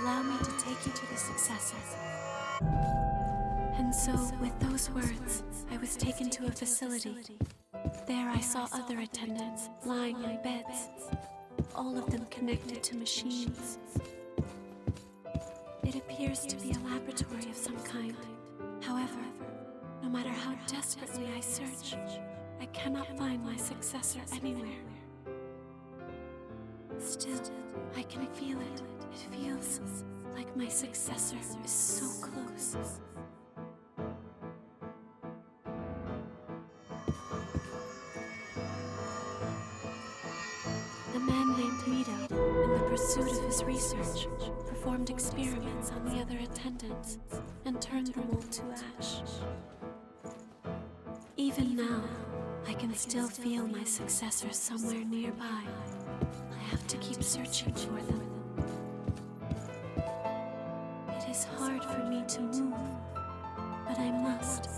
allow me to take you to the successor. And so, with those words, I was taken to a facility. There I saw other attendants lying in beds, all of them connected to machines. It appears to be a laboratory of some kind. However, no matter how desperately I search, I cannot find my successor anywhere. Still, I can feel it. It feels like my successor is so close. A man named Mito, in the pursuit of his research, performed experiments on the other attendants and turned them all to ash. Even now, I can still feel my successor somewhere nearby. I have to keep searching for them. It is hard for me to move, but I must.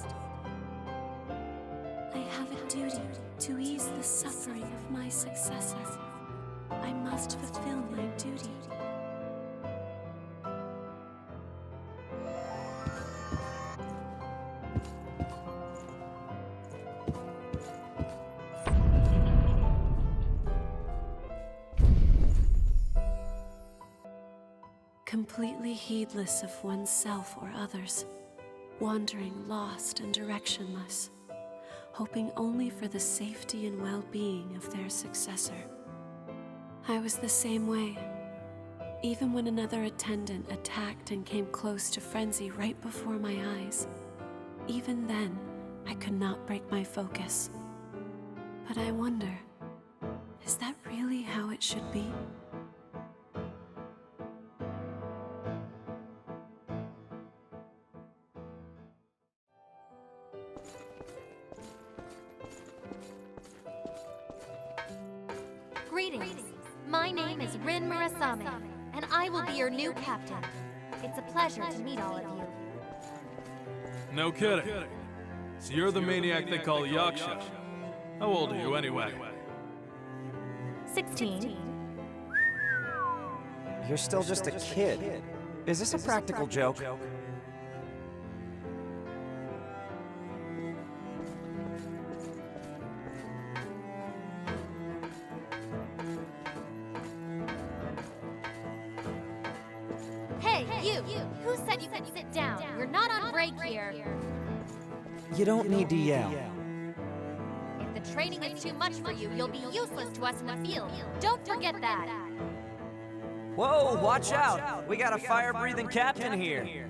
I have a duty to ease the suffering of my successor. I must fulfill my duty. Completely heedless of oneself or others, wandering lost and directionless, hoping only for the safety and well-being of their successor. I was the same way. Even when another attendant attacked and came close to frenzy right before my eyes, even then, I could not break my focus. But I wonder, is that really how it should be? Greetings. My name is Rin Murasame, and I will be your new captain. It's a pleasure to meet all of you. No kidding. So you're the maniac they call Yaksha. How old are you anyway? 16. You're still just a kid. Is this a practical joke? Hey, you! Who said you could sit down? We're not on break here. You don't need to yell. If the training is too much for you, you'll be useless to us in the field. Don't forget that. Whoa, watch out! We got a fire-breathing captain here.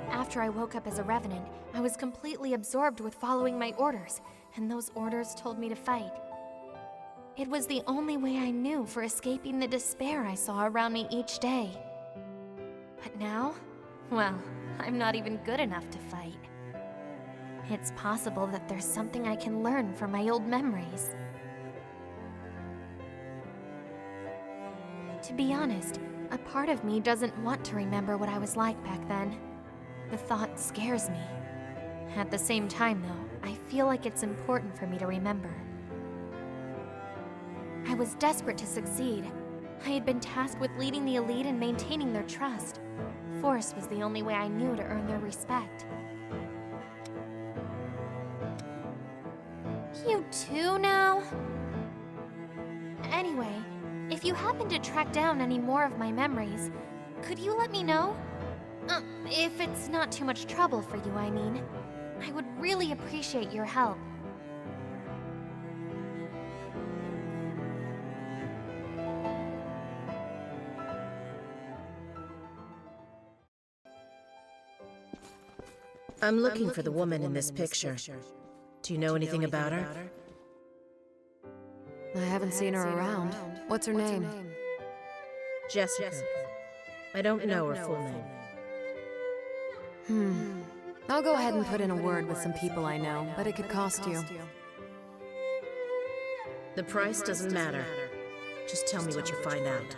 After I woke up as a revenant, I was completely absorbed with following my orders, and those orders told me to fight. It was the only way I knew for escaping the despair I saw around me each day. But now, well, I'm not even good enough to fight. It's possible that there's something I can learn from my old memories. To be honest, a part of me doesn't want to remember what I was like back then. The thought scares me. At the same time, though, I feel like it's important for me to remember. I was desperate to succeed. I had been tasked with leading the elite and maintaining their trust. Force was the only way I knew to earn their respect. You too now? Anyway, if you happen to track down any more of my memories, could you let me know? If it's not too much trouble for you, I mean. I would really appreciate your help. I'm looking for the woman in this picture. Do you know anything about her? I haven't seen her around. What's her name? Jessica. I don't know her full name. I'll go ahead and put in a word with some people I know, but it could cost you. The price doesn't matter. Just tell me what you find out.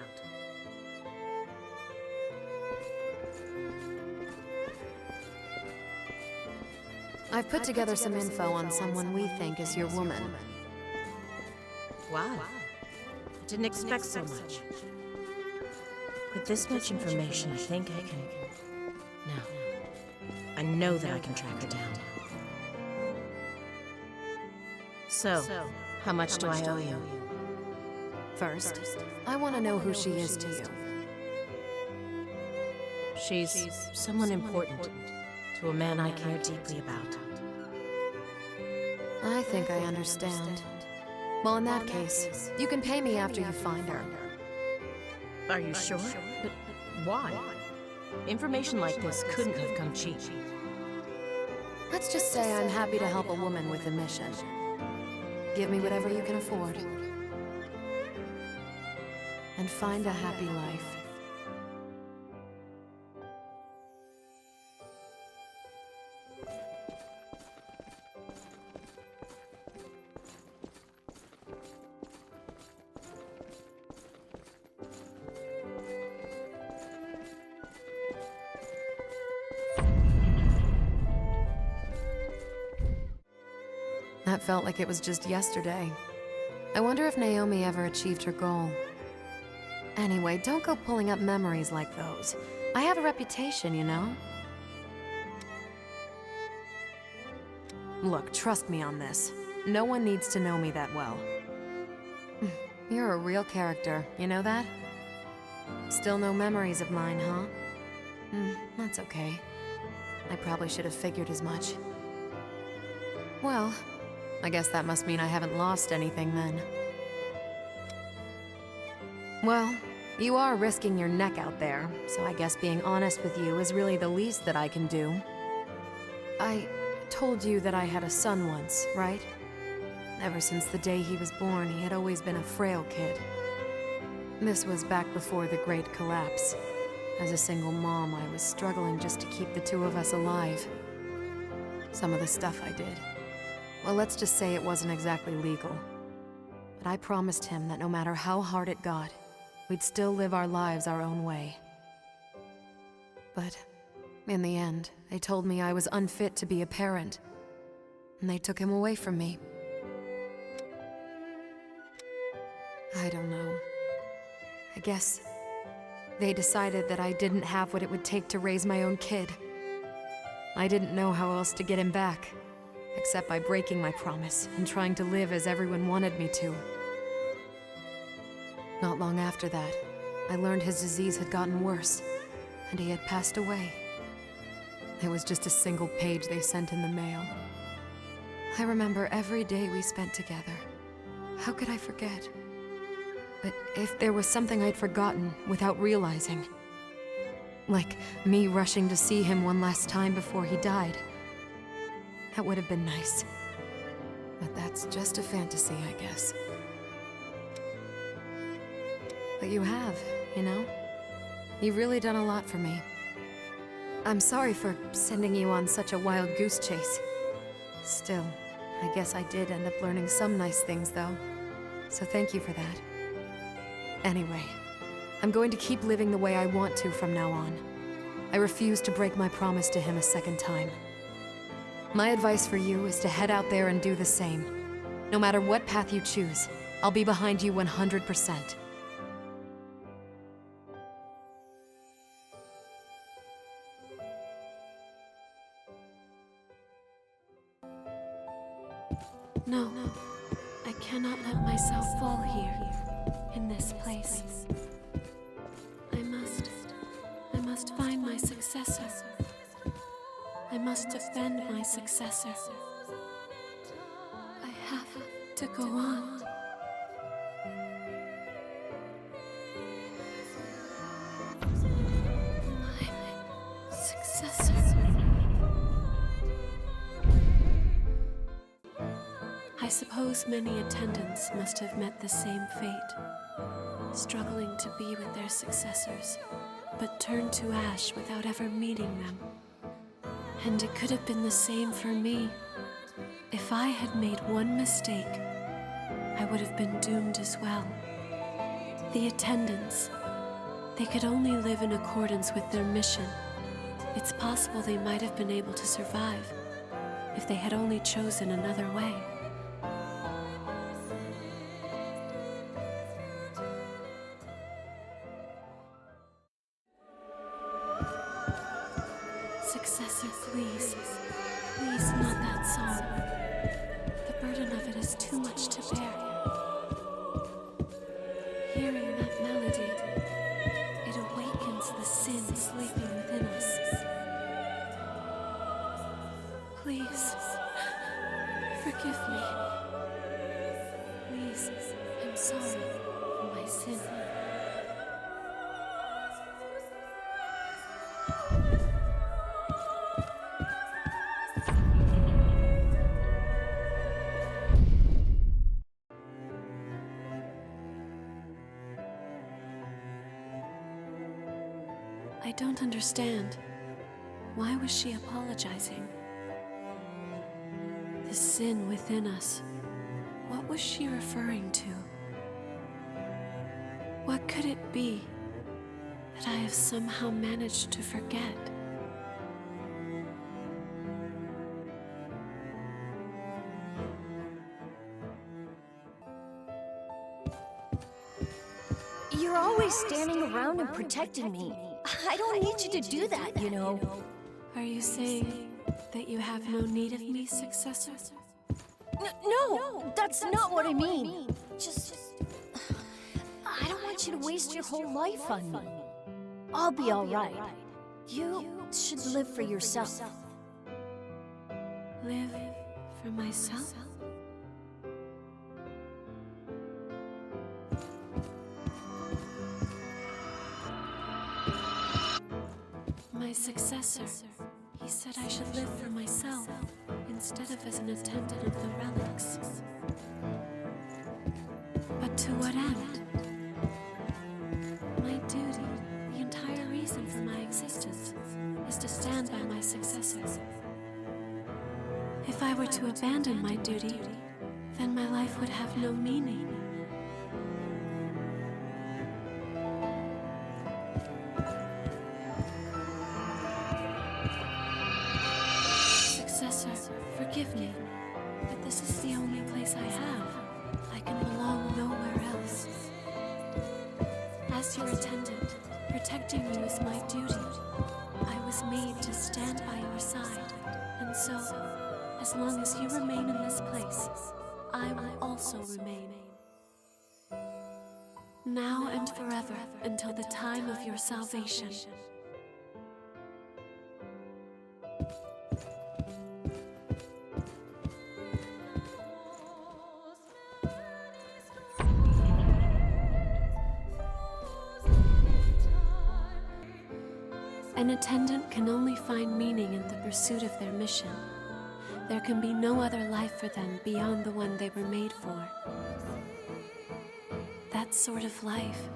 I've put together some info on someone we think is your woman. Wow. I didn't expect so much. With this much information, I think I can... No. I know that I can track her down. So, how much do I owe you? First, I want to know who she is to you. She's someone important to a man I care deeply about. I think I understand. Well, in that case, you can pay me after you find her. Are you sure? But why? Information like this couldn't have come cheap. Let's just say I'm happy to help a woman with a mission. Give me whatever you can afford. And find a happy life. That felt like it was just yesterday. I wonder if Naomi ever achieved her goal. Anyway, don't go pulling up memories like those. I have a reputation, you know? Look, trust me on this. No one needs to know me that well. You're a real character, you know that? Still no memories of mine, huh? That's okay. I probably should have figured as much. Well, I guess that must mean I haven't lost anything then. Well, you are risking your neck out there, so I guess being honest with you is really the least that I can do. I told you that I had a son once, right? Ever since the day he was born, he had always been a frail kid. This was back before the Great Collapse. As a single mom, I was struggling just to keep the two of us alive. Some of the stuff I did, well, let's just say it wasn't exactly legal. But I promised him that no matter how hard it got, we'd still live our lives our own way. But in the end, they told me I was unfit to be a parent, and they took him away from me. I don't know. I guess they decided that I didn't have what it would take to raise my own kid. I didn't know how else to get him back, except by breaking my promise and trying to live as everyone wanted me to. Not long after that, I learned his disease had gotten worse, and he had passed away. It was just a single page they sent in the mail. I remember every day we spent together. How could I forget? But if there was something I'd forgotten without realizing, like me rushing to see him one last time before he died, that would have been nice. But that's just a fantasy, I guess. But you have, you know? You've really done a lot for me. I'm sorry for sending you on such a wild goose chase. Still, I guess I did end up learning some nice things, though. So thank you for that. Anyway, I'm going to keep living the way I want to from now on. I refuse to break my promise to him a second time. My advice for you is to head out there and do the same. No matter what path you choose, I'll be behind you 100%. No, I cannot let myself fall here, in this place. I must find my successor. I must defend my successor. I have to go on. My successor. I suppose many attendants must have met the same fate, struggling to be with their successors, but turned to ash without ever meeting them. And it could have been the same for me. If I had made one mistake, I would have been doomed as well. The attendants, they could only live in accordance with their mission. It's possible they might have been able to survive if they had only chosen another way. Successor, please. Please, not that song. The burden of it is too much to bear. Hearing that melody, it awakens the sin sleeping within us. Please, forgive me. Please, I'm sorry for my sin. I don't understand. Why was she apologizing? The sin within us. What was she referring to? What could it be that I have somehow managed to forget? You're always standing around and protecting me. I don't need you to do that, you know. Are you saying that you have no need of me, successor? No, that's not what I mean. Just... I don't want you to waste your whole life on me. I'll be alright. You should live for yourself. Live for myself? My successor, he said I should live for myself, instead of as an attendant of the relics. But to what end? My duty, the entire reason for my existence, is to stand by my successor. If I were to abandon my duty, then my life would have no meaning. Forgive me, but this is the only place I have. I can belong nowhere else. As your attendant, protecting you is my duty. I was made to stand by your side, and so, as long as you remain in this place, I will also remain. Now and forever, until the time of your salvation. An attendant can only find meaning in the pursuit of their mission. There can be no other life for them beyond the one they were made for. That sort of life,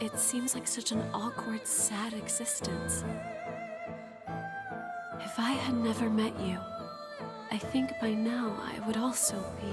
it seems like such an awkward, sad existence. If I had never met you, I think by now I would also be